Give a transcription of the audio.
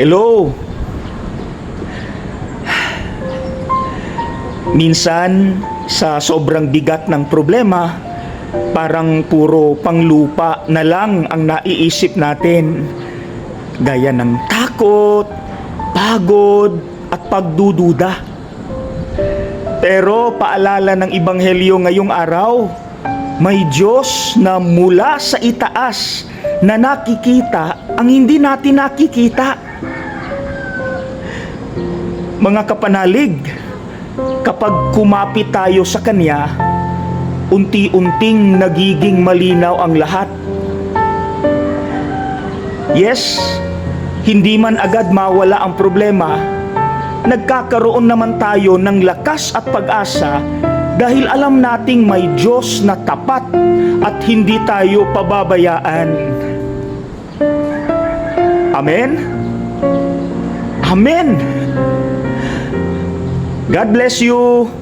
Hello? Minsan, sa sobrang bigat ng problema, parang puro panglupa na lang ang naiisip natin. Gaya ng takot, pagod, at pagdududa. Pero paalala ng Ebanghelyo ngayong araw, may Diyos na mula sa itaas na nakikita ang hindi natin nakikita. Mga kapanalig, kapag kumapit tayo sa Kanya, unti-unting nagiging malinaw ang lahat. Yes, hindi man agad mawala ang problema, nagkakaroon naman tayo ng lakas at pag-asa dahil alam nating may Diyos na tapat at hindi tayo pababayaan. Amen? Amen! God bless you!